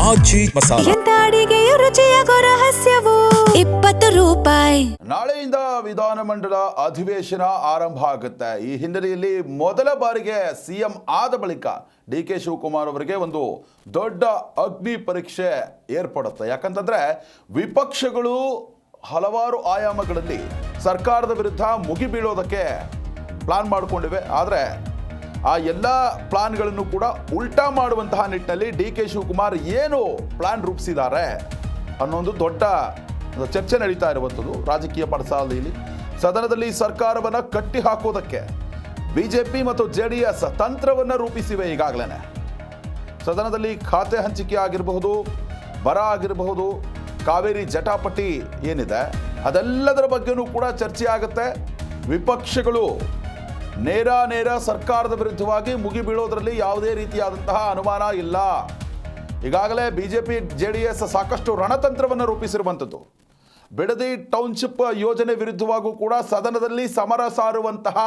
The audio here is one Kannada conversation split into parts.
ಆಚಿ ಮಸಾಲ. ಎಂತ ಅಡಿಗೆಯ ರುಚಿಯಾಗೋ ರಹಸ್ಯವು 20 ರೂಪಾಯಿ. ನಾಳೆಯಿಂದ ವಿಧಾನಮಂಡಲ ಅಧಿವೇಶನ ಆರಂಭ ಆಗುತ್ತೆ. ಈ ಹಿನ್ನೆಲೆಯಲ್ಲಿ ಮೊದಲ ಬಾರಿಗೆ ಸಿಎಂ ಆದ ಬಳಿಕ ಡಿ.ಕೆ. ಶಿವಕುಮಾರ್ ಅವರಿಗೆ ಒಂದು ದೊಡ್ಡ ಅಗ್ನಿ ಪರೀಕ್ಷೆ ಏರ್ಪಡುತ್ತೆ. ಯಾಕಂತಂದ್ರೆ ವಿಪಕ್ಷಗಳು ಹಲವಾರು ಆಯಾಮಗಳಲ್ಲಿ ಸರ್ಕಾರದ ವಿರುದ್ಧ ಮುಗಿಬೀಳೋದಕ್ಕೆ ಪ್ಲಾನ್ ಮಾಡಿಕೊಂಡಿವೆ. ಆದರೆ ಆ ಎಲ್ಲ ಪ್ಲಾನ್ಗಳನ್ನು ಕೂಡ ಉಲ್ಟಾ ಮಾಡುವಂತಹ ನಿಟ್ಟಿನಲ್ಲಿ ಡಿ.ಕೆ. ಶಿವಕುಮಾರ್ ಏನು ಪ್ಲಾನ್ ರೂಪಿಸಿದ್ದಾರೆ ಅನ್ನೋ ಒಂದು ದೊಡ್ಡ ಚರ್ಚೆ ನಡೀತಾ ಇರುವಂಥದ್ದು ರಾಜಕೀಯ ಪಡಸಾಲೆಯಲ್ಲಿ. ಸದನದಲ್ಲಿ ಸರ್ಕಾರವನ್ನು ಕಟ್ಟಿ ಹಾಕೋದಕ್ಕೆ ಬಿಜೆಪಿ ಮತ್ತು ಜೆಡಿಎಸ್ ತಂತ್ರವನ್ನು ರೂಪಿಸಿವೆ. ಈಗಾಗಲೇ ಸದನದಲ್ಲಿ ಖಾತೆ ಹಂಚಿಕೆ ಆಗಿರಬಹುದು, ಬರ ಆಗಿರಬಹುದು, ಕಾವೇರಿ ಜಟಾಪಟಿ ಏನಿದೆ ಅದೆಲ್ಲದರ ಬಗ್ಗೆನೂ ಕೂಡ ಚರ್ಚೆ ಆಗುತ್ತೆ. ವಿಪಕ್ಷಗಳು ನೇರ ಸರ್ಕಾರದ ವಿರುದ್ಧವಾಗಿ ಮುಗಿಬೀಳೋದ್ರಲ್ಲಿ ಯಾವುದೇ ರೀತಿಯಾದಂತಹ ಅನುಮಾನ ಇಲ್ಲ. ಈಗಾಗಲೇ ಬಿಜೆಪಿ ಜೆಡಿಎಸ್ ಸಾಕಷ್ಟು ರಣತಂತ್ರವನ್ನು ರೂಪಿಸಿರುವಂಥದ್ದು. ಬಿಡದಿ ಟೌನ್ಶಿಪ್ ಯೋಜನೆ ವಿರುದ್ಧವಾಗೂ ಕೂಡ ಸದನದಲ್ಲಿ ಸಮರ ಸಾರುವಂತಹ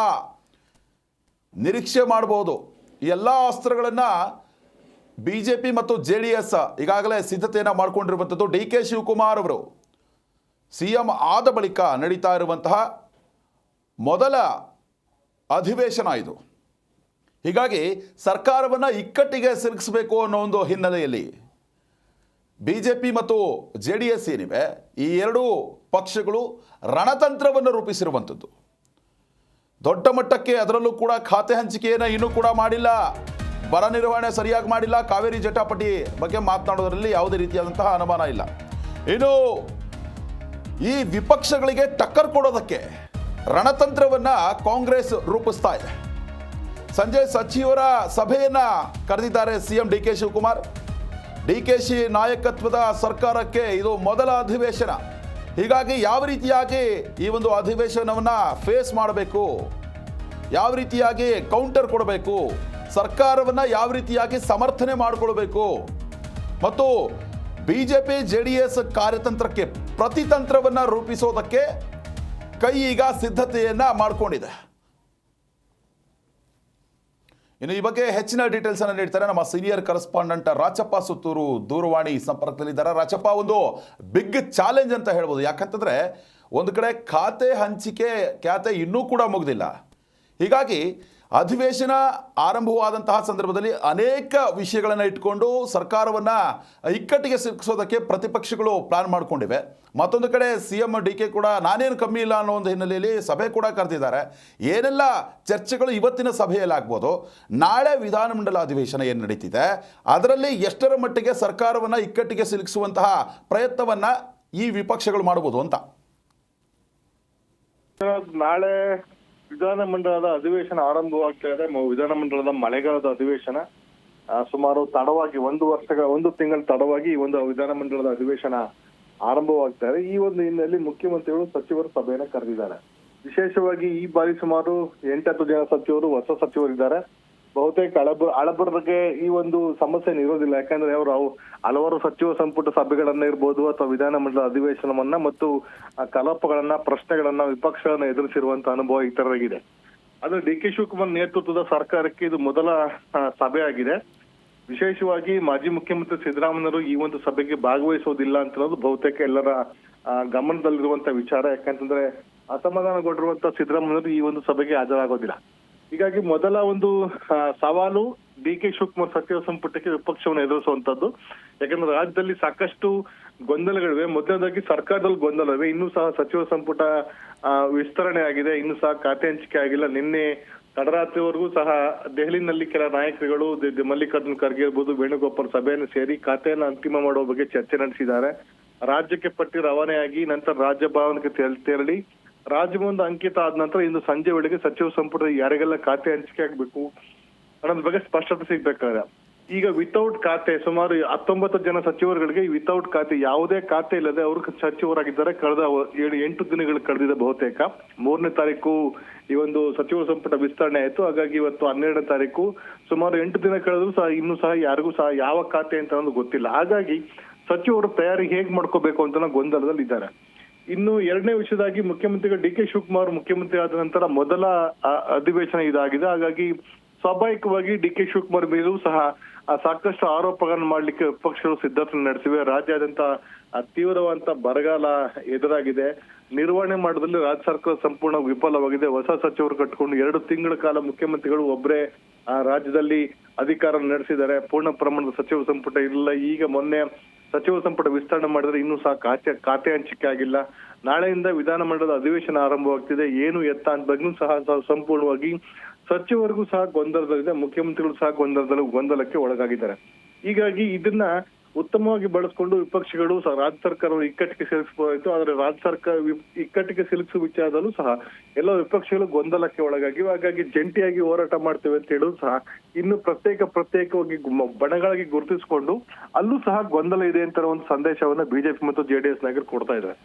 ನಿರೀಕ್ಷೆ ಮಾಡಬಹುದು. ಈ ಎಲ್ಲ ಅಸ್ತ್ರಗಳನ್ನು ಬಿಜೆಪಿ ಮತ್ತು ಜೆಡಿಎಸ್ ಈಗಾಗಲೇ ಸಿದ್ಧತೆಯನ್ನು ಮಾಡಿಕೊಂಡಿರುವಂಥದ್ದು. ಡಿ.ಕೆ. ಶಿವಕುಮಾರ್ ಅವರು ಸಿಎಂ ಆದ ಬಳಿಕ ನಡೀತಾ ಇರುವಂತಹ ಮೊದಲ ಅಧಿವೇಶನ ಇದು. ಹೀಗಾಗಿ ಸರ್ಕಾರವನ್ನು ಇಕ್ಕಟ್ಟಿಗೆ ಸಿಲುಕಿಸಬೇಕು ಅನ್ನೋ ಒಂದು ಹಿನ್ನೆಲೆಯಲ್ಲಿ ಬಿಜೆಪಿ ಮತ್ತು ಜೆಡಿಎಸ್ ಏನಿವೆ ಈ ಎರಡೂ ಪಕ್ಷಗಳು ರಣತಂತ್ರವನ್ನು ರೂಪಿಸಿರುವಂಥದ್ದು. ದೊಡ್ಡ ಮಟ್ಟಕ್ಕೆ ಅದರಲ್ಲೂ ಕೂಡ ಖಾತೆ ಹಂಚಿಕೆಯನ್ನು ಇನ್ನೂ ಕೂಡ ಮಾಡಿಲ್ಲ, ಬರ ನಿರ್ವಹಣೆ ಸರಿಯಾಗಿ ಮಾಡಿಲ್ಲ, ಕಾವೇರಿ ಜಟಾಪಟಿ ಬಗ್ಗೆ ಮಾತನಾಡೋದ್ರಲ್ಲಿ ಯಾವುದೇ ರೀತಿಯಾದಂತಹ ಅನುಮಾನ ಇಲ್ಲ. ಇನ್ನು ಈ ವಿಪಕ್ಷಗಳಿಗೆ ಟಕ್ಕರ್ ಕೊಡೋದಕ್ಕೆ ರಣತಂತ್ರವನ್ನು ಕಾಂಗ್ರೆಸ್ ರೂಪಿಸ್ತಾ ಇದೆ. ಸಂಜೆ ಸಚಿವರ ಸಭೆಯನ್ನು ಕರೆದಿದ್ದಾರೆ ಸಿಎಂ ಡಿ.ಕೆ. ಶಿವಕುಮಾರ್. ಡಿ.ಕೆ.ಶಿ ನಾಯಕತ್ವದ ಸರ್ಕಾರಕ್ಕೆ ಇದು ಮೊದಲ ಅಧಿವೇಶನ. ಹೀಗಾಗಿ ಯಾವ ರೀತಿಯಾಗಿ ಈ ಒಂದು ಅಧಿವೇಶನವನ್ನು ಫೇಸ್ ಮಾಡಬೇಕು, ಯಾವ ರೀತಿಯಾಗಿ ಕೌಂಟರ್ ಕೊಡಬೇಕು, ಸರ್ಕಾರವನ್ನು ಯಾವ ರೀತಿಯಾಗಿ ಸಮರ್ಥನೆ ಮಾಡಿಕೊಳ್ಬೇಕು ಮತ್ತು ಬಿಜೆಪಿ ಜೆಡಿಎಸ್ ಕಾರ್ಯತಂತ್ರಕ್ಕೆ ಪ್ರತಿತಂತ್ರವನ್ನು ರೂಪಿಸೋದಕ್ಕೆ ಕೈ ಈಗ ಸಿದ್ಧತೆಯನ್ನು ಮಾಡಿಕೊಂಡಿದೆ. ಇನ್ನು ಈ ಬಗ್ಗೆ ಹೆಚ್ಚಿನ ಡೀಟೇಲ್ಸ್ ಅನ್ನು ನೀಡ್ತಾರೆ ನಮ್ಮ ಸೀನಿಯರ್ ಕರೆಸ್ಪಾಂಡೆಂಟ್ ರಾಚಪ್ಪ ಸುತ್ತೂರು ದೂರವಾಣಿ ಸಂಪರ್ಕದಲ್ಲಿದ್ದಾರೆ. ರಾಚಪ್ಪ, ಒಂದು ಬಿಗ್ ಚಾಲೆಂಜ್ ಅಂತ ಹೇಳ್ಬೋದು. ಯಾಕಂತಂದ್ರೆ ಒಂದು ಕಡೆ ಖಾತೆ ಹಂಚಿಕೆ ಇನ್ನೂ ಕೂಡ ಮುಗಿದಿಲ್ಲ. ಹೀಗಾಗಿ ಅಧಿವೇಶನ ಆರಂಭವಾದಂತಹ ಸಂದರ್ಭದಲ್ಲಿ ಅನೇಕ ವಿಷಯಗಳನ್ನು ಇಟ್ಕೊಂಡು ಸರ್ಕಾರವನ್ನು ಇಕ್ಕಟ್ಟಿಗೆ ಸಿಲುಕಿಸೋದಕ್ಕೆ ಪ್ರತಿಪಕ್ಷಗಳು ಪ್ಲಾನ್ ಮಾಡಿಕೊಂಡಿವೆ. ಮತ್ತೊಂದು ಕಡೆ ಸಿಎಂ ಡಿ.ಕೆ. ಕೂಡ ನಾನೇನು ಕಮ್ಮಿ ಇಲ್ಲ ಅನ್ನೋ ಒಂದು ಹಿನ್ನೆಲೆಯಲ್ಲಿ ಸಭೆ ಕೂಡ ಕರೆದಿದ್ದಾರೆ. ಏನೆಲ್ಲ ಚರ್ಚೆಗಳು ಇವತ್ತಿನ ಸಭೆಯಲ್ಲಿ ಆಗ್ಬೋದು, ನಾಳೆ ವಿಧಾನಮಂಡಲ ಅಧಿವೇಶನ ಏನು ನಡೀತಿದೆ ಅದರಲ್ಲಿ ಎಷ್ಟರ ಮಟ್ಟಿಗೆ ಸರ್ಕಾರವನ್ನು ಇಕ್ಕಟ್ಟಿಗೆ ಸಿಲುಕಿಸುವಂತಹ ಪ್ರಯತ್ನವನ್ನು ಈ ವಿಪಕ್ಷಗಳು ಮಾಡಬಹುದು ಅಂತ? ನಾಳೆ ವಿಧಾನಮಂಡಲದ ಅಧಿವೇಶನ ಆರಂಭವಾಗ್ತಾ ಇದೆ. ವಿಧಾನಮಂಡಲದ ಮಳೆಗಾಲದ ಅಧಿವೇಶನ ಸುಮಾರು ತಡವಾಗಿ ಒಂದು ತಿಂಗಳ ತಡವಾಗಿ ಈ ಒಂದು ವಿಧಾನಮಂಡಲದ ಅಧಿವೇಶನ ಆರಂಭವಾಗ್ತಾ ಇದೆ. ಈ ಒಂದು ಹಿನ್ನೆಲೆಯಲ್ಲಿ ಮುಖ್ಯಮಂತ್ರಿಗಳು ಸಚಿವರ ಸಭೆಯನ್ನ ಕರೆದಿದ್ದಾರೆ. ವಿಶೇಷವಾಗಿ ಈ ಬಾರಿ ಸುಮಾರು 8-10 ಜನ ಸಚಿವರು ಹೊಸ ಸಚಿವರಿದ್ದಾರೆ. ಬಹುತೇಕ ಹಳಬರಿಗೆ ಈ ಒಂದು ಸಮಸ್ಯೆ ಇರೋದಿಲ್ಲ. ಯಾಕಂದ್ರೆ ಅವರು ಹಲವಾರು ಸಚಿವ ಸಂಪುಟ ಸಭೆಗಳನ್ನ ಇರ್ಬೋದು ಅಥವಾ ವಿಧಾನಮಂಡಲ ಅಧಿವೇಶನವನ್ನ ಮತ್ತು ಕಲಾಪಗಳನ್ನ ಪ್ರಶ್ನೆಗಳನ್ನ ವಿಪಕ್ಷಗಳನ್ನ ಎದುರಿಸಿರುವಂತ ಅನುಭವ ಇತರರಿಗಿದೆ. ಆದ್ರೆ ಡಿ.ಕೆ. ಶಿವಕುಮಾರ್ ನೇತೃತ್ವದ ಸರ್ಕಾರಕ್ಕೆ ಇದು ಮೊದಲ ಸಭೆ ಆಗಿದೆ. ವಿಶೇಷವಾಗಿ ಮಾಜಿ ಮುಖ್ಯಮಂತ್ರಿ ಸಿದ್ದರಾಮಯ್ಯರು ಈ ಒಂದು ಸಭೆಗೆ ಭಾಗವಹಿಸೋದಿಲ್ಲ ಅಂತ ಅನ್ನೋದು ಬಹುತೇಕ ಎಲ್ಲರ ಗಮನದಲ್ಲಿರುವಂತ ವಿಚಾರ. ಯಾಕಂತಂದ್ರೆ ಅಸಮಾಧಾನಗೊಂಡಿರುವಂತ ಸಿದ್ದರಾಮಯ್ಯರು ಈ ಒಂದು ಸಭೆಗೆ ಹಾಜರಾಗೋದಿಲ್ಲ. ಹೀಗಾಗಿ ಮೊದಲ ಒಂದು ಸವಾಲು ಡಿ.ಕೆ. ಶಿವಕುಮಾರ್ ಸಚಿವ ಸಂಪುಟಕ್ಕೆ ವಿಪಕ್ಷವನ್ನು ಎದುರಿಸುವಂತದ್ದು. ಯಾಕಂದ್ರೆ ರಾಜ್ಯದಲ್ಲಿ ಸಾಕಷ್ಟು ಗೊಂದಲಗಳಿವೆ. ಮೊದಲನೇದಾಗಿ ಸರ್ಕಾರದಲ್ಲಿ ಗೊಂದಲವಿವೆ. ಇನ್ನೂ ಸಹ ಸಚಿವ ಸಂಪುಟ ವಿಸ್ತರಣೆ ಆಗಿದೆ, ಇನ್ನೂ ಸಹ ಖಾತೆ ಹಂಚಿಕೆ ಆಗಿಲ್ಲ. ನಿನ್ನೆ ತಡರಾತ್ರಿವರೆಗೂ ಸಹ ದೆಹಲಿನಲ್ಲಿ ಕೆಲ ನಾಯಕರುಗಳು ಮಲ್ಲಿಕಾರ್ಜುನ್ ಖರ್ಗೆ ಇರ್ಬೋದು, ವೇಣುಗೋಪಾಲ್ ಸಭೆಯನ್ನು ಸೇರಿ ಖಾತೆಯನ್ನು ಅಂತಿಮ ಮಾಡುವ ಬಗ್ಗೆ ಚರ್ಚೆ ನಡೆಸಿದ್ದಾರೆ. ರಾಜ್ಯಕ್ಕೆ ಪಟ್ಟಿ ರವಾನೆಯಾಗಿ ನಂತರ ರಾಜ್ಯಭವನಕ್ಕೆ ತೆರಳಿ ರಾಜಭವನದ ಅಂಕಿತ ಆದ ನಂತರ ಇಂದು ಸಂಜೆ ವೇಳೆಗೆ ಸಚಿವ ಸಂಪುಟ ಯಾರಿಗೆಲ್ಲ ಖಾತೆ ಹಂಚಿಕೆ ಆಗ್ಬೇಕು ಅನ್ನೋದ್ರ ಬಗ್ಗೆ ಸ್ಪಷ್ಟತೆ ಸಿಗ್ಬೇಕಾದ್ರೆ ಈಗ ವಿತೌಟ್ ಖಾತೆ ಸುಮಾರು 19 ಜನ ಸಚಿವರುಗಳಿಗೆ ವಿತೌಟ್ ಖಾತೆ, ಯಾವುದೇ ಖಾತೆ ಇಲ್ಲದೆ ಅವರು ಸಚಿವರಾಗಿದ್ದಾರೆ. ಕಳೆದ 8 ದಿನಗಳು ಕಳೆದಿದೆ. ಬಹುತೇಕ 3ನೇ ತಾರೀಕು ಈ ಒಂದು ಸಚಿವ ಸಂಪುಟ ವಿಸ್ತರಣೆ ಆಯ್ತು. ಹಾಗಾಗಿ ಇವತ್ತು 12ನೇ ತಾರೀಕು ಸುಮಾರು 8 ದಿನ ಕಳೆದ್ರು ಸಹ ಇನ್ನೂ ಸಹ ಯಾರಿಗೂ ಸಹ ಯಾವ ಖಾತೆ ಅಂತ ಅನ್ನೋದು ಗೊತ್ತಿಲ್ಲ. ಹಾಗಾಗಿ ಸಚಿವರು ತಯಾರಿ ಹೇಗ್ ಮಾಡ್ಕೋಬೇಕು ಅಂತ ಗೊಂದಲದಲ್ಲಿ ಇದ್ದಾರೆ. ಇನ್ನು ಎರಡನೇ ವಿಷಯದಾಗಿ ಮುಖ್ಯಮಂತ್ರಿಗಳು ಡಿ.ಕೆ. ಶಿವಕುಮಾರ್ ಮುಖ್ಯಮಂತ್ರಿ ಆದ ನಂತರ ಮೊದಲ ಅಧಿವೇಶನ ಇದಾಗಿದೆ. ಹಾಗಾಗಿ ಸ್ವಾಭಾವಿಕವಾಗಿ ಡಿ.ಕೆ. ಶಿವಕುಮಾರ್ ಮೇಲೂ ಸಹ ಸಾಕಷ್ಟು ಆರೋಪಗಳನ್ನು ಮಾಡ್ಲಿಕ್ಕೆ ವಿಪಕ್ಷಗಳು ಸಿದ್ಧತೆ ನಡೆಸಿವೆ. ರಾಜ್ಯಾದ್ಯಂತ ತೀವ್ರವಂತ ಬರಗಾಲ ಎದುರಾಗಿದೆ. ನಿರ್ವಹಣೆ ಮಾಡೋದ್ರಲ್ಲಿ ರಾಜ್ಯ ಸರ್ಕಾರ ಸಂಪೂರ್ಣ ವಿಫಲವಾಗಿದೆ. ಹೊಸ ಸಚಿವರು ಕಟ್ಕೊಂಡು 2 ತಿಂಗಳ ಕಾಲ ಮುಖ್ಯಮಂತ್ರಿಗಳು ಒಬ್ಬರೇ ರಾಜ್ಯದಲ್ಲಿ ಅಧಿಕಾರ ನಡೆಸಿದ್ದಾರೆ. ಪೂರ್ಣ ಪ್ರಮಾಣದ ಸಚಿವ ಸಂಪುಟ ಇಲ್ಲ. ಈಗ ಮೊನ್ನೆ ಸಚಿವ ಸಂಪುಟ ವಿಸ್ತರಣೆ ಮಾಡಿದ್ರೆ ಇನ್ನೂ ಸಹ ಖಾತೆ ಹಂಚಿಕೆ ಆಗಿಲ್ಲ. ನಾಳೆಯಿಂದ ವಿಧಾನಮಂಡಲದ ಅಧಿವೇಶನ ಆರಂಭವಾಗ್ತಿದೆ. ಏನು ಎತ್ತ ಅಂತ ಬಗ್ಗೂ ಸಹ ಸಂಪೂರ್ಣವಾಗಿ ಸಚಿವರಿಗೂ ಸಹ ಗೊಂದಲದಲ್ಲಿದೆ. ಮುಖ್ಯಮಂತ್ರಿಗಳು ಸಹ ಗೊಂದಲಕ್ಕೆ ಒಳಗಾಗಿದ್ದಾರೆ. ಹೀಗಾಗಿ ಇದನ್ನ ಉತ್ತಮವಾಗಿ ಬಳಸ್ಕೊಂಡು ವಿಪಕ್ಷಗಳು ರಾಜ್ಯ ಸರ್ಕಾರವನ್ನು ಇಕ್ಕಟ್ಟಿಗೆ ಸಿಲುಕಿಸಬಹುದಾಯಿತು. ಆದ್ರೆ ರಾಜ್ಯ ಸರ್ಕಾರ ಇಕ್ಕಟ್ಟಿಗೆ ಸಿಲುಕಿಸುವ ವಿಚಾರದಲ್ಲೂ ಸಹ ಎಲ್ಲ ವಿಪಕ್ಷಗಳು ಗೊಂದಲಕ್ಕೆ ಒಳಗಾಗಿವೆ. ಹಾಗಾಗಿ ಜಂಟಿಯಾಗಿ ಹೋರಾಟ ಮಾಡ್ತೇವೆ ಅಂತ ಹೇಳೋದು ಸಹ ಇನ್ನು ಪ್ರತ್ಯೇಕವಾಗಿ ಬಣಗಳಾಗಿ ಗುರುತಿಸಿಕೊಂಡು ಅಲ್ಲೂ ಸಹ ಗೊಂದಲ ಇದೆ ಅಂತ ಒಂದು ಸಂದೇಶವನ್ನ ಬಿಜೆಪಿ ಮತ್ತು ಜೆಡಿಎಸ್ ನಾಯಕರು ಕೊಡ್ತಾ ಇದ್ದಾರೆ.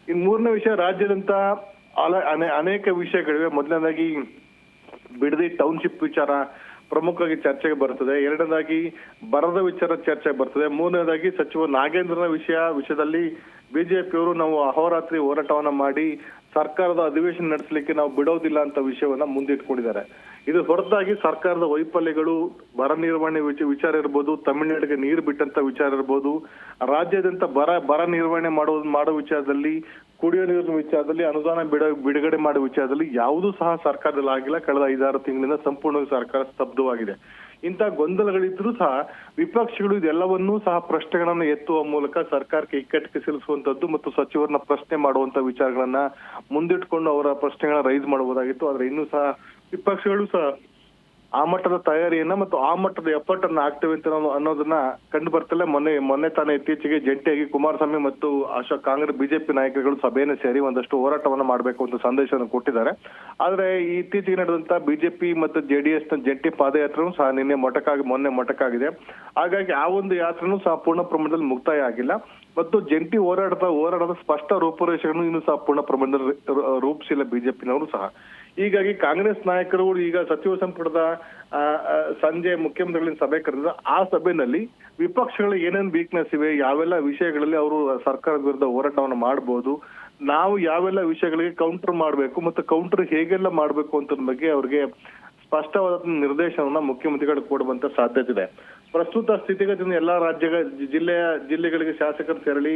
ಇನ್ ಮೂರನೇ ವಿಷಯ, ರಾಜ್ಯದಂತ ಅನೇಕ ವಿಷಯಗಳಿವೆ. ಮೊದಲನೇದಾಗಿ ಬಿಡದಿ ಟೌನ್ಶಿಪ್ ವಿಚಾರ ಪ್ರಮುಖವಾಗಿ ಚರ್ಚೆಗೆ ಬರ್ತದೆ. ಎರಡನೇದಾಗಿ ಬರದ ವಿಚಾರ ಚರ್ಚೆಗೆ ಬರ್ತದೆ. ಮೂರನೇದಾಗಿ ಸಚಿವ ನಾಗೇಂದ್ರನ ವಿಷಯದಲ್ಲಿ ಬಿಜೆಪಿಯವರು ನಾವು ಅಹೋರಾತ್ರಿ ಹೋರಾಟವನ್ನ ಮಾಡಿ ಸರ್ಕಾರದ ಅಧಿವೇಶನ ನಡೆಸಲಿಕ್ಕೆ ನಾವು ಬಿಡೋದಿಲ್ಲ ಅಂತ ವಿಷಯವನ್ನ ಮುಂದಿಟ್ಕೊಂಡಿದ್ದಾರೆ. ಇದು ಹೊರತಾಗಿ ಸರ್ಕಾರದ ವೈಫಲ್ಯಗಳು, ಬರ ನಿರ್ವಹಣೆ ವಿಚಾರ ಇರ್ಬೋದು, ತಮಿಳುನಾಡಿಗೆ ನೀರು ಬಿಟ್ಟಂತ ವಿಚಾರ ಇರ್ಬೋದು, ರಾಜ್ಯಾದ್ಯಂತ ಬರ ನಿರ್ವಹಣೆ ಮಾಡೋ ವಿಚಾರದಲ್ಲಿ, ಕುಡಿಯೋ ನೀರಿನ ವಿಚಾರದಲ್ಲಿ, ಅನುದಾನ ಬಿಡುಗಡೆ ಮಾಡೋ ವಿಚಾರದಲ್ಲಿ ಯಾವುದೂ ಸಹ ಸರ್ಕಾರದಲ್ಲಿ ಆಗಿಲ್ಲ. ಕಳೆದ 5-6 ತಿಂಗಳಿಂದ ಸಂಪೂರ್ಣವಾಗಿ ಸರ್ಕಾರ ಸ್ತಬ್ಧವಾಗಿದೆ. ಇಂತಹ ಗೊಂದಲಗಳಿದ್ರೂ ಸಹ ವಿಪಕ್ಷಗಳು ಇದೆಲ್ಲವನ್ನೂ ಸಹ ಪ್ರಶ್ನೆಗಳನ್ನ ಎತ್ತುವ ಮೂಲಕ ಸರ್ಕಾರಕ್ಕೆ ಇಕ್ಕಟ್ಟಿಗೆ ಸಿಲುಕಿಸುವಂತದ್ದು ಮತ್ತು ಸಚಿವರನ್ನ ಪ್ರಶ್ನೆ ಮಾಡುವಂತ ವಿಚಾರಗಳನ್ನ ಮುಂದಿಟ್ಕೊಂಡು ಅವರ ಪ್ರಶ್ನೆಗಳನ್ನ ರೈಸ್ ಮಾಡಬಹುದಾಗಿತ್ತು. ಆದ್ರೆ ಇನ್ನೂ ಸಹ ವಿಪಕ್ಷಗಳು ಸಹ ಆ ಮಟ್ಟದ ತಯಾರಿಯನ್ನ ಮತ್ತು ಆ ಮಟ್ಟದ ಎಫರ್ಟ್ ಅನ್ನ ಆಗ್ತೇವೆ ಅಂತ ಅನ್ನೋದನ್ನ ಕಂಡು ಬರ್ತಲ್ಲ. ಮೊನ್ನೆ ತಾನೇ ಇತ್ತೀಚೆಗೆ ಜಂಟಿಯಾಗಿ ಕುಮಾರಸ್ವಾಮಿ ಮತ್ತು ಕಾಂಗ್ರೆಸ್ ಬಿಜೆಪಿ ನಾಯಕರುಗಳು ಸಭೆಯನ್ನು ಸೇರಿ ಒಂದಷ್ಟು ಹೋರಾಟವನ್ನ ಮಾಡಬೇಕು ಅಂತ ಸಂದೇಶವನ್ನು ಕೊಟ್ಟಿದ್ದಾರೆ. ಆದ್ರೆ ಇತ್ತೀಚೆಗೆ ನಡೆದಂತ ಬಿಜೆಪಿ ಮತ್ತು ಜೆಡಿಎಸ್ ನ ಜಂಟಿ ಪಾದಯಾತ್ರೆನೂ ಸಹ ಮೊನ್ನೆ ಮೊಟಕಾಗಿದೆ. ಹಾಗಾಗಿ ಆ ಒಂದು ಯಾತ್ರೆನೂ ಸಹ ಪೂರ್ಣ ಪ್ರಮಾಣದಲ್ಲಿ ಮುಕ್ತಾಯ ಆಗಿಲ್ಲ ಮತ್ತು ಜಂಟಿ ಹೋರಾಟದ ಸ್ಪಷ್ಟ ರೂಪುರೇಷೆಗಳನ್ನು ಇನ್ನೂ ಸಹ ಪೂರ್ಣ ಪ್ರಮಾಣದಲ್ಲಿ ರೂಪಿಸಿಲ್ಲ ಬಿಜೆಪಿನವರು ಸಹ. ಹೀಗಾಗಿ ಕಾಂಗ್ರೆಸ್ ನಾಯಕರು ಈಗ ಸಚಿವ ಸಂಪುಟದ ಸಂಜೆ ಮುಖ್ಯಮಂತ್ರಿಗಳಿಂದ ಸಭೆ ಕರೆದಿದ್ದಾರೆ. ಆ ಸಭೆಯಲ್ಲಿ ವಿಪಕ್ಷಗಳ ಏನೇನ್ ವೀಕ್ನೆಸ್ ಇವೆ, ಯಾವೆಲ್ಲ ವಿಷಯಗಳಲ್ಲಿ ಅವರು ಸರ್ಕಾರದ ವಿರುದ್ಧ ಹೋರಾಟವನ್ನು ಮಾಡಬಹುದು, ನಾವು ಯಾವೆಲ್ಲ ವಿಷಯಗಳಿಗೆ ಕೌಂಟರ್ ಮಾಡಬೇಕು ಮತ್ತು ಕೌಂಟರ್ ಹೇಗೆಲ್ಲ ಮಾಡಬೇಕು ಅಂತ ಬಗ್ಗೆ ಅವ್ರಿಗೆ ಸ್ಪಷ್ಟವಾದ ನಿರ್ದೇಶನವನ್ನ ಮುಖ್ಯಮಂತ್ರಿಗಳು ಕೊಡುವಂತ ಸಾಧ್ಯತೆ ಇದೆ. ಪ್ರಸ್ತುತ ಸ್ಥಿತಿಗತಿಯಿಂದ ಎಲ್ಲಾ ಜಿಲ್ಲೆಗಳಿಗೆ ಶಾಸಕರು ತೆರಳಿ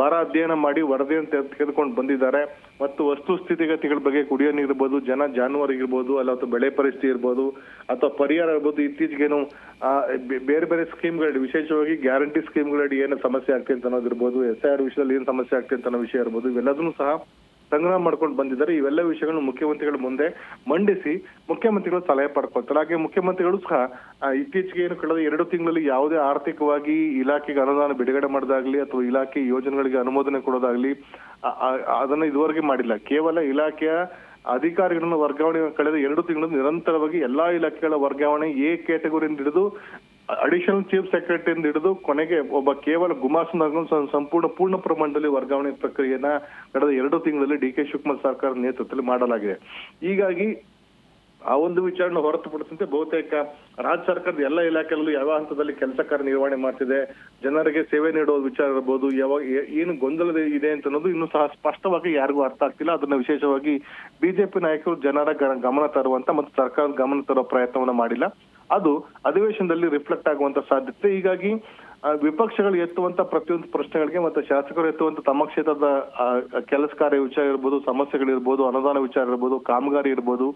ಬರ ಅಧ್ಯಯನ ಮಾಡಿ ವರದಿಯನ್ನು ತೆಗೆದುಕೊಂಡು ಬಂದಿದ್ದಾರೆ ಮತ್ತು ವಸ್ತು ಸ್ಥಿತಿಗತಿಗಳ ಬಗ್ಗೆ, ಕುಡಿಯೋ ನೀರು ಇರ್ಬೋದು, ಜಾನುವಾರು ಇರ್ಬೋದು, ಅಥವಾ ಬೆಳೆ ಪರಿಸ್ಥಿತಿ ಇರ್ಬೋದು, ಅಥವಾ ಪರಿಹಾರ ಇರ್ಬೋದು, ಇತ್ತೀಚೆಗೇನು ಬೇರೆ ಸ್ಕೀಮ್ಗಳು, ವಿಶೇಷವಾಗಿ ಗ್ಯಾರಂಟಿ ಸ್ಕೀಮ್ಗಳಲ್ಲಿ ಏನು ಸಮಸ್ಯೆ ಆಗ್ತದೆ ಅಂತ ಅನ್ನೋದಿರ್ಬೋದು, SIR ವಿಷಯದಲ್ಲಿ ಏನು ಸಮಸ್ಯೆ ಆಗ್ತದೆ ಅಂತ ಅನ್ನೋ ವಿಷಯ ಇರ್ಬೋದು, ಇವೆಲ್ಲದನ್ನು ಸಹ ಸಂಗ್ರಹ ಮಾಡ್ಕೊಂಡು ಬಂದಿದ್ದಾರೆ. ಇವೆಲ್ಲ ವಿಷಯಗಳನ್ನು ಮುಖ್ಯಮಂತ್ರಿಗಳ ಮುಂದೆ ಮಂಡಿಸಿ ಮುಖ್ಯಮಂತ್ರಿಗಳು ಸಲಹೆ ಪಡ್ಕೊಳ್ತಾರೆ. ಹಾಗೆ ಮುಖ್ಯಮಂತ್ರಿಗಳು ಸಹ ಇತ್ತೀಚೆಗೆ ಏನು ಕಳೆದ 2 ತಿಂಗಳಲ್ಲಿ ಯಾವುದೇ ಆರ್ಥಿಕವಾಗಿ ಇಲಾಖೆಗೆ ಅನುದಾನ ಬಿಡುಗಡೆ ಮಾಡೋದಾಗ್ಲಿ ಅಥವಾ ಇಲಾಖೆ ಯೋಜನೆಗಳಿಗೆ ಅನುಮೋದನೆ ಕೊಡೋದಾಗ್ಲಿ ಅದನ್ನ ಇದುವರೆಗೆ ಮಾಡಿಲ್ಲ. ಕೇವಲ ಇಲಾಖೆಯ ಅಧಿಕಾರಿಗಳನ್ನ ವರ್ಗಾವಣೆ ಕಳೆದ 2 ತಿಂಗಳು ನಿರಂತರವಾಗಿ ಎಲ್ಲಾ ಇಲಾಖೆಗಳ ವರ್ಗಾವಣೆ ಎ ಕ್ಯಾಟಗರಿಯಿಂದ ಹಿಡಿದು ಅಡಿಷನಲ್ ಚೀಫ್ ಸೆಕ್ರೆಟರಿಯಿಂದ ಹಿಡಿದು ಕೊನೆಗೆ ಒಬ್ಬ ಕೇವಲ ಗುಮಾಸ್ತನ ಪೂರ್ಣ ಪ್ರಮಾಣದಲ್ಲಿ ವರ್ಗಾವಣೆ ಪ್ರಕ್ರಿಯೆಯನ್ನ ಕಳೆದ 2 ತಿಂಗಳಲ್ಲಿ DK ಶಿವಕುಮಾರ್ ಸರ್ಕಾರದ ನೇತೃತ್ವದಲ್ಲಿ ಮಾಡಲಾಗಿದೆ. ಹೀಗಾಗಿ ಆ ಒಂದು ವಿಚಾರನ ಹೊರತುಪಡಿಸಿದಂತೆ ಬಹುತೇಕ ರಾಜ್ಯ ಸರ್ಕಾರದ ಎಲ್ಲ ಇಲಾಖೆಗಳಲ್ಲೂ ಯಾವ ಹಂತದಲ್ಲಿ ಕೆಲಸ ಕಾರ್ಯ ನಿರ್ವಹಣೆ ಮಾಡ್ತಿದೆ, ಜನರಿಗೆ ಸೇವೆ ನೀಡುವ ವಿಚಾರ ಇರಬಹುದು, ಏನು ಗೊಂದಲ ಇದೆ ಅಂತ ಅನ್ನೋದು ಇನ್ನೂ ಸಹ ಸ್ಪಷ್ಟವಾಗಿ ಯಾರಿಗೂ ಅರ್ಥ ಆಗ್ತಿಲ್ಲ. ಅದನ್ನ ವಿಶೇಷವಾಗಿ ಬಿಜೆಪಿ ನಾಯಕರು ಜನರ ಗಮನ ತರುವಂತ ಮತ್ತು ಸರ್ಕಾರದ ಗಮನ ತರುವ ಪ್ರಯತ್ನವನ್ನ ಮಾಡಿಲ್ಲ. ಅದು ಅಧಿವೇಶನದಲ್ಲಿ ರಿಫ್ಲೆಕ್ಟ್ ಆಗುವಂತ ಸಾಧ್ಯತೆ. ಹೀಗಾಗಿ ವಿಪಕ್ಷಗಳು ಎತ್ತುವಂತ ಪ್ರತಿಯೊಂದು ಪ್ರಶ್ನೆಗಳಿಗೆ ಮತ್ತು ಶಾಸಕರು ಎತ್ತುವಂತ ತಮ್ಮ ಕ್ಷೇತ್ರದ ಕೆಲಸ ಕಾರ್ಯ ವಿಚಾರ ಇರ್ಬೋದು, ಸಮಸ್ಯೆಗಳಿರ್ಬೋದು, ಅನುದಾನ ವಿಚಾರ ಇರ್ಬೋದು, ಕಾಮಗಾರಿ ಇರ್ಬೋದು,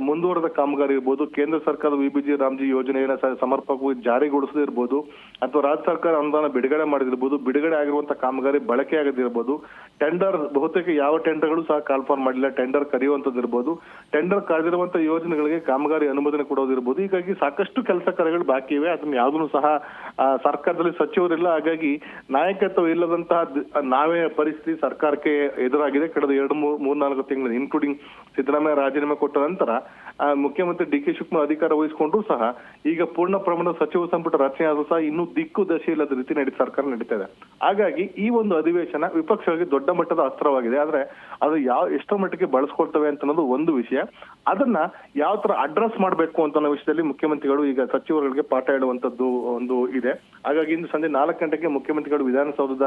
ಮುಂದುವರೆದ ಕಾಮಗಾರಿ ಇರ್ಬೋದು, ಕೇಂದ್ರ ಸರ್ಕಾರದ VBG ರಾಮ್ಜಿ ಯೋಜನೆಯನ್ನ ಸಮರ್ಪಕವಾಗಿ ಜಾರಿಗೊಳಿಸದಿರ್ಬೋದು, ಅಥವಾ ರಾಜ್ಯ ಸರ್ಕಾರ ಅನುದಾನ ಬಿಡುಗಡೆ ಮಾಡಿದಿರ್ಬೋದು, ಬಿಡುಗಡೆ ಆಗಿರುವಂತ ಕಾಮಗಾರಿ ಬಳಕೆ ಆಗದಿರ್ಬೋದು, ಟೆಂಡರ್ ಬಹುತೇಕ ಯಾವ ಟೆಂಡರ್ಗಳು ಸಹ ಕಾಲ್ಫಾರ್ಮ್ ಮಾಡಿಲ್ಲ, ಟೆಂಡರ್ ಕರೆಯುವಂತದ್ದು ಇರ್ಬೋದು, ಟೆಂಡರ್ ಕರೆದಿರುವಂತ ಯೋಜನೆಗಳಿಗೆ ಕಾಮಗಾರಿ ಅನುಮೋದನೆ ಕೊಡೋದಿರ್ಬೋದು. ಹೀಗಾಗಿ ಸಾಕಷ್ಟು ಕೆಲಸ ಕಾರ್ಯಗಳು ಬಾಕಿ ಇವೆ. ಅದನ್ನ ಯಾವುದನ್ನು ಸಹ ಸರ್ಕಾರದಲ್ಲಿ ಸಚಿವರಿಲ್ಲ. ಹಾಗಾಗಿ ನಾಯಕತ್ವ ಇಲ್ಲದಂತಹ ನಾವೇ ಪರಿಸ್ಥಿತಿ ಸರ್ಕಾರಕ್ಕೆ ಎದುರಾಗಿದೆ ಕಳೆದ 2-3-4 ತಿಂಗಳು, ಇನ್ಕ್ಲೂಡಿಂಗ್ ಸಿದ್ದರಾಮಯ್ಯ ರಾಜೀನಾಮೆ ಕೊಟ್ಟ ನಂತರ ಮುಖ್ಯಮಂತ್ರಿ DK ಶಿವಕುಮಾರ್ ಅಧಿಕಾರ ವಹಿಸಿಕೊಂಡ್ರು ಸಹ ಈಗ ಪೂರ್ಣ ಪ್ರಮಾಣದ ಸಚಿವ ಸಂಪುಟ ರಚನೆ ಆದ್ರೂ ಸಹ ಇನ್ನೂ ದಿಕ್ಕು ದಶೆ ಇಲ್ಲದ ರೀತಿ ಸರ್ಕಾರ ನಡೀತಾ ಇದೆ. ಹಾಗಾಗಿ ಈ ಒಂದು ಅಧಿವೇಶನ ವಿಪಕ್ಷಗಳಿಗೆ ದೊಡ್ಡ ಮಟ್ಟದ ಅಸ್ತ್ರವಾಗಿದೆ. ಆದ್ರೆ ಅದು ಎಷ್ಟೋ ಮಟ್ಟಿಗೆ ಬಳಸ್ಕೊಳ್ತವೆ ಅಂತ ಅನ್ನೋದು ಒಂದು ವಿಷಯ. ಅದನ್ನ ಯಾವ ತರ ಅಡ್ರೆಸ್ ಮಾಡ್ಬೇಕು ಅಂತ ಅನ್ನೋ ವಿಷಯದಲ್ಲಿ ಮುಖ್ಯಮಂತ್ರಿಗಳು ಈಗ ಸಚಿವರುಗಳಿಗೆ ಪಾಠ ಹೇಳುವಂತದ್ದು ಒಂದು ಇದೆ. ಹಾಗಾಗಿ ಇಂದು ಸಂಜೆ 4 ಗಂಟೆಗೆ ಮುಖ್ಯಮಂತ್ರಿಗಳು ವಿಧಾನಸೌಧದ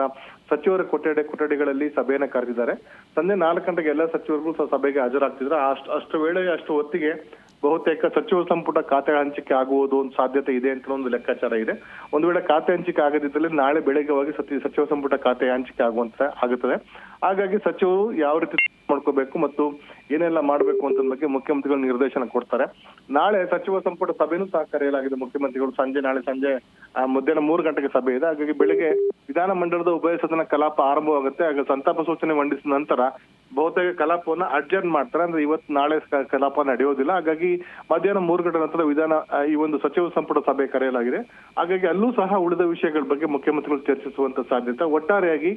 ಸಚಿವರ ಕೊಠಡಿಗಳಲ್ಲಿ ಸಭೆಯನ್ನ ಕರೆದಿದ್ದಾರೆ. ಸಂಜೆ 4 ಗಂಟೆಗೆ ಎಲ್ಲ ಸಚಿವರುಗಳು ಸಹ ಸಭೆಗೆ ಹಾಜರಾಗ್ತಿದ್ರೆ ಅಷ್ಟು ಹೊತ್ತಿಗೆ ಬಹುತೇಕ ಸಚಿವ ಸಂಪುಟ ಖಾತೆ ಹಂಚಿಕೆ ಆಗುವುದು ಒಂದು ಸಾಧ್ಯತೆ ಇದೆ ಅಂತ ಒಂದು ಲೆಕ್ಕಾಚಾರ ಇದೆ. ಒಂದು ವೇಳೆ ಖಾತೆ ಹಂಚಿಕೆ ಆಗದಿದ್ದಲ್ಲಿ ನಾಳೆ ಬೆಳಗ್ಗೆವಾಗಿ ಸಚಿವ ಸಂಪುಟ ಖಾತೆ ಹಂಚಿಕೆ ಆಗುತ್ತದೆ. ಹಾಗಾಗಿ ಸಚಿವರು ಯಾವ ರೀತಿ ಮಾಡ್ಕೋಬೇಕು ಮತ್ತು ಏನೆಲ್ಲ ಮಾಡಬೇಕು ಅಂತ ಬಗ್ಗೆ ಮುಖ್ಯಮಂತ್ರಿಗಳು ನಿರ್ದೇಶನ ಕೊಡ್ತಾರೆ. ನಾಳೆ ಸಚಿವ ಸಂಪುಟ ಸಭೆನೂ ಸಹ ಕರೆಯಲಾಗಿದೆ. ಮುಖ್ಯಮಂತ್ರಿಗಳು ನಾಳೆ ಸಂಜೆ ಮಧ್ಯಾಹ್ನ 3 ಗಂಟೆಗೆ ಸಭೆ ಇದೆ. ಹಾಗಾಗಿ ಬೆಳಿಗ್ಗೆ ವಿಧಾನಮಂಡಲದ ಉಭಯ ಸದನ ಕಲಾಪ ಆರಂಭವಾಗುತ್ತೆ. ಆಗ ಸಂತಾಪ ಸೂಚನೆ ಮಂಡಿಸಿದ ನಂತರ ಬಹುತೇಕ ಕಲಾಪವನ್ನ ಅಡ್ಜರ್ನ್ ಮಾಡ್ತಾರೆ. ಅಂದ್ರೆ ಇವತ್ತು ನಾಳೆ ಕಲಾಪ ನಡೆಯೋದಿಲ್ಲ. ಹಾಗಾಗಿ ಮಧ್ಯಾಹ್ನ 3 ಗಂಟೆ ನಂತರ ಈ ಒಂದು ಸಚಿವ ಸಂಪುಟ ಸಭೆ ಕರೆಯಲಾಗಿದೆ. ಹಾಗಾಗಿ ಅಲ್ಲೂ ಸಹ ಉಳಿದ ವಿಷಯಗಳ ಬಗ್ಗೆ ಮುಖ್ಯಮಂತ್ರಿಗಳು ಚರ್ಚಿಸುವಂತ ಸಾಧ್ಯತೆ. ಒಟ್ಟಾರೆಯಾಗಿ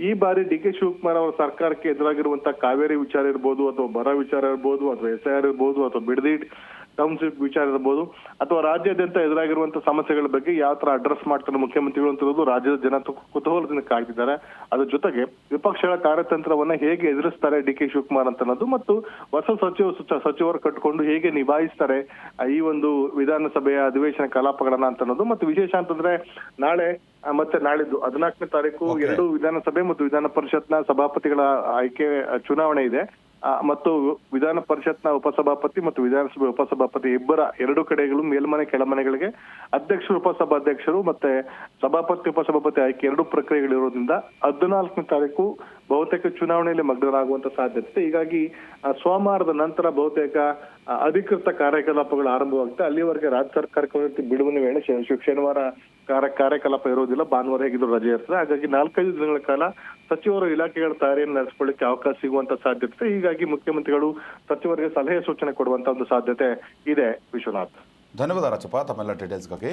ಈ ಬಾರಿ ಡಿ ಕೆ ಶಿವಕುಮಾರ್ ಅವರ ಸರ್ಕಾರಕ್ಕೆ ಎದುರಾಗಿರುವಂತಹ ಕಾವೇರಿ ವಿಚಾರ ಇರ್ಬೋದು, ಅಥವಾ ಬರ ವಿಚಾರ ಇರ್ಬೋದು, ಅಥವಾ SIR ಇರ್ಬೋದು, ಅಥವಾ ಬಿಡದಿ ಟೌನ್ಶಿಪ್ ವಿಚಾರ ಇರ್ಬೋದು, ಅಥವಾ ರಾಜ್ಯಾದ್ಯಂತ ಎದುರಾಗಿರುವಂತಹ ಸಮಸ್ಯೆಗಳ ಬಗ್ಗೆ ಯಾವ ತರ ಅಡ್ರೆಸ್ ಮಾಡ್ತಾರೆ ಮುಖ್ಯಮಂತ್ರಿಗಳು ಅಂತ ರಾಜ್ಯದ ಜನ ಕುತೂಹಲದಿಂದ ಕಾಡ್ತಿದ್ದಾರೆ. ಅದ್ರ ಜೊತೆಗೆ ವಿಪಕ್ಷಗಳ ಕಾರ್ಯತಂತ್ರವನ್ನ ಹೇಗೆ ಎದುರಿಸ್ತಾರೆ ಡಿ ಕೆ ಶಿವಕುಮಾರ್ ಅಂತ ಅನ್ನೋದು, ಮತ್ತು ಹೊಸ ಸಚಿವರು ಕಟ್ಕೊಂಡು ಹೇಗೆ ನಿಭಾಯಿಸ್ತಾರೆ ಈ ಒಂದು ವಿಧಾನಸಭೆಯ ಅಧಿವೇಶನ ಕಲಾಪಗಳನ್ನ ಅಂತ ಅನ್ನೋದು. ಮತ್ತು ವಿಶೇಷ ಅಂತಂದ್ರೆ ನಾಳೆ ಮತ್ತೆ ನಾಳಿದ್ದು 14ನೇ ತಾರೀಕು 2 ವಿಧಾನಸಭೆ ಮತ್ತು ವಿಧಾನ ಪರಿಷತ್ನ ಸಭಾಪತಿಗಳ ಆಯ್ಕೆ ಚುನಾವಣೆ ಇದೆ. ಮತ್ತು ವಿಧಾನ ಪರಿಷತ್ನ ಉಪಸಭಾಪತಿ ಮತ್ತು ವಿಧಾನಸಭೆ ಉಪಸಭಾಪತಿ ಇಬ್ಬರ 2 ಕಡೆಗಳು ಮೇಲ್ಮನೆ ಕೆಳಮನೆಗಳಿಗೆ ಅಧ್ಯಕ್ಷರು, ಉಪಸಭಾಧ್ಯಕ್ಷರು ಮತ್ತೆ ಸಭಾಪತಿ ಉಪಸಭಾಪತಿ ಆಯ್ಕೆ 2 ಪ್ರಕ್ರಿಯೆಗಳಿರೋದ್ರಿಂದ 14ನೇ ತಾರೀಕು ಬಹುತೇಕ ಚುನಾವಣೆಯಲ್ಲಿ ಮಗ್ನರಾಗುವಂತ ಸಾಧ್ಯತೆ. ಹೀಗಾಗಿ ಸೋಮವಾರದ ನಂತರ ಬಹುತೇಕ ಅಧಿಕೃತ ಕಾರ್ಯಕಲಾಪಗಳು ಆರಂಭವಾಗುತ್ತೆ. ಅಲ್ಲಿವರೆಗೆ ರಾಜ್ಯ ಸರ್ಕಾರಕ್ಕೆ ಬಿಡುವಿನ ವೇಳೆ ಶನಿವಾರ ಕಾರ್ಯಕಲಾಪ ಇರೋದಿಲ್ಲ. ಭಾನುವಾರ ಹೇಗಿದ್ರು ರಜೆ ಇರ್ತದೆ. ಹಾಗಾಗಿ 4-5 ದಿನಗಳ ಕಾಲ ಸಚಿವರು ಇಲಾಖೆಗಳ ತಯಾರಿಯನ್ನು ನಡೆಸಿಕೊಳ್ಳಿಕ್ಕೆ ಅವಕಾಶ ಸಿಗುವಂತ ಸಾಧ್ಯತೆ. ಹೀಗಾಗಿ ಮುಖ್ಯಮಂತ್ರಿಗಳು ಸಚಿವರಿಗೆ ಸಲಹೆ ಸೂಚನೆ ಕೊಡುವಂತ ಒಂದು ಸಾಧ್ಯತೆ ಇದೆ. ವಿಶ್ವನಾಥ್, ಧನ್ಯವಾದ ರಾಜಪ್ಪ ತಮ್ಮೆಲ್ಲ ಡೀಟೇಲ್ಸ್ಗಾಗಿ.